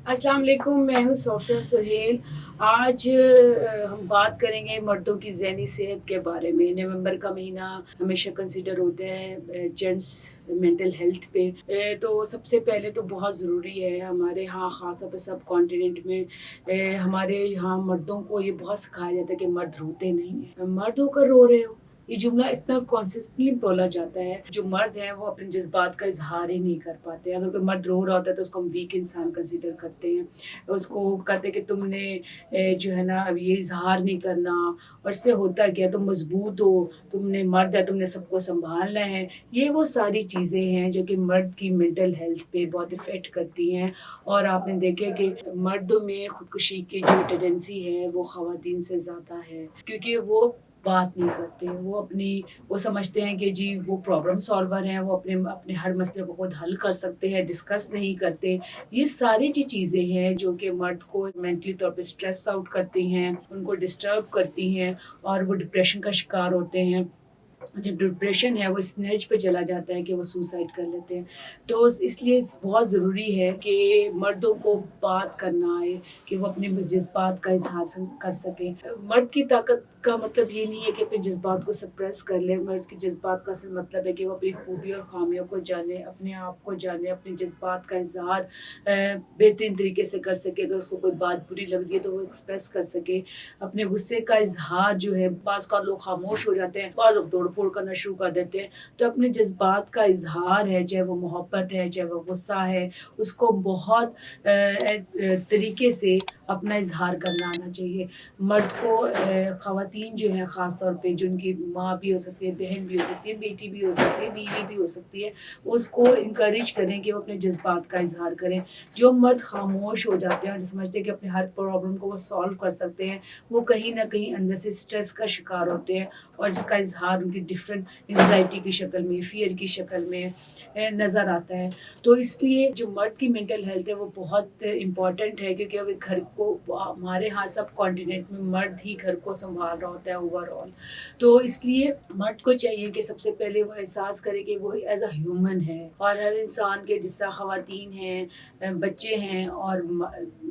अस्सलाम वालेकुम, मैं हूँ सोफिया सुहेल। आज हम बात करेंगे मर्दों की ज़हनी सेहत के बारे में। नवंबर का महीना हमेशा कंसिडर होता है जेंट्स मेंटल हेल्थ पे। तो सबसे पहले तो बहुत ज़रूरी है हमारे यहाँ ख़ास तौर पे सब कॉन्टिनेंट में हमारे यहाँ मर्दों को ये बहुत सिखाया जाता है कि मर्द रोते नहीं हैं। मर्द होकर रो रहे हो, ये जुमला इतना कॉन्सिस्टेंटली बोला जाता है। जो मर्द हैं वो अपने जज़्बात का इज़हार ही नहीं कर पाते। अगर कोई मर्द रो रहा होता है तो उसको हम वीक इंसान कंसीडर करते हैं। उसको कहते हैं कि तुमने जो है ना अब ये इज़हार नहीं करना, और इससे होता क्या है, तुम मज़बूत हो, तुमने मर्द है, तुमने सबको सँभालना है। ये वो सारी चीज़ें हैं जो कि मर्द की मेंटल हेल्थ पे बहुत इफ़ेक्ट करती हैं। और आपने देखा कि मर्दों में खुदकुशी की जो टेंडेंसी है वो ख़वातीन से ज़्यादा है, क्योंकि वो बात नहीं करते। वो समझते हैं कि जी वो प्रॉब्लम सॉल्वर हैं, वो अपने अपने हर मसले को खुद हल कर सकते हैं, डिस्कस नहीं करते। ये सारी चीज़ें हैं जो कि मर्द को मेंटली तौर पे स्ट्रेस आउट करती हैं, उनको डिस्टर्ब करती हैं और वो डिप्रेशन का शिकार होते हैं। जो डिप्रेशन है वो इस नर्ज पे चला जाता है कि वो सुसाइड कर लेते हैं। तो इसलिए बहुत ज़रूरी है कि मर्दों को बात करना आए, कि वो अपने जज़्बात का इज़हार कर सकें। मर्द की ताकत का मतलब ये नहीं है कि अपने जज़्बात को सप्रेस कर ले। मर्द के जज़्बात का असल मतलब है कि वो अपनी खूबी और ख़ामियों को जाने, अपने आप को जाने, अपने जज़्बात का इज़हार बेहतरीन तरीके से कर सके। अगर उसको कोई बात बुरी लग रही है तो वो एक्सप्रेस कर सके। अपने गुस्से का इज़हार जो है, बाज़ का लोग खामोश हो जाते हैं, बाज़ लोग तोड़-फोड़ करना शुरू कर देते हैं। तो अपने जज़्बात का इज़हार है, चाहे वो मोहब्बत है, चाहे वो गुस्सा है, उसको बहुत तरीके से अपना इज़हार करना आना चाहिए। मर्द को ख़वातीन जो हैं ख़ास तौर पे, जिनकी माँ भी हो सकती है, बहन भी हो सकती है, बेटी भी हो सकती है, बीवी भी हो सकती है, उसको इनकरेज करें कि वो अपने जज़्बात का इज़हार करें। जो मर्द खामोश हो जाते हैं और समझते हैं कि अपने हर प्रॉब्लम को वो सॉल्व कर सकते हैं, वो कहीं न कहीं अंदर से स्ट्रेस का शिकार होते हैं और इसका इज़हार उनकी डिफरेंट एंग्ज़ायटी की शक्ल में, फ़ियर की शक्ल में नज़र आता है। तो इसलिए जो मर्द की मेंटल हेल्थ है वो बहुत इम्पॉर्टेंट है, क्योंकि अब घर को हमारे यहाँ सब कॉन्टिनेंट में मर्द ही घर को सँभाल रहा होता है ओवरऑल। तो इसलिए मर्द को चाहिए कि सबसे पहले वो एहसास करे कि वो एज़ अ ह्यूमन है, और हर इंसान के जिस तरह ख़वातीन हैं, बच्चे हैं, और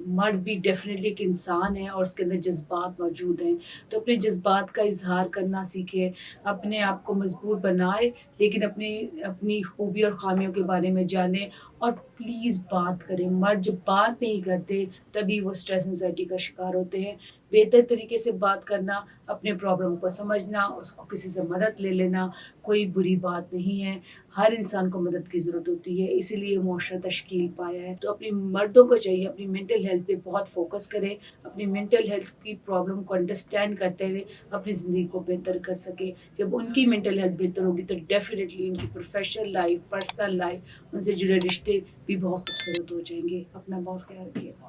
मर्द भी डेफ़िनेटली एक इंसान है और उसके अंदर जज़्बात मौजूद हैं। तो अपने जज़्बात का इज़हार करना सीखे, अपने आप को मज़बूत बनाए, लेकिन अपनी अपनी खूबी और ख़ामियों के बारे में जाने, और प्लीज़ बात करें। मर्द जब बात नहीं करते तभी वो स्ट्रेस एंग्ज़ायटी का शिकार होते हैं। बेहतर तरीके से बात करना, अपने प्रॉब्लम को समझना, उसको किसी से मदद ले लेना कोई बुरी बात नहीं है। हर इंसान को मदद की ज़रूरत होती है, इसीलिए मुआशरा तश्कील पाया है। तो अपने मर्दों को चाहिए अपनी मेंटल हेल्थ पे बहुत फ़ोकस करें, अपनी मेंटल हेल्थ की प्रॉब्लम को अंडरस्टैंड करते हुए अपनी ज़िंदगी को बेहतर कर सकें। जब उनकी मेंटल हेल्थ बेहतर होगी तो डेफ़िनेटली उनकी प्रोफ़ेशनल लाइफ़, पर्सनल लाइफ़, उनसे जुड़े रिश्ते भी बहुत खूबसूरत हो जाएँगे। अपना बहुत ख़्याल रखिएगा।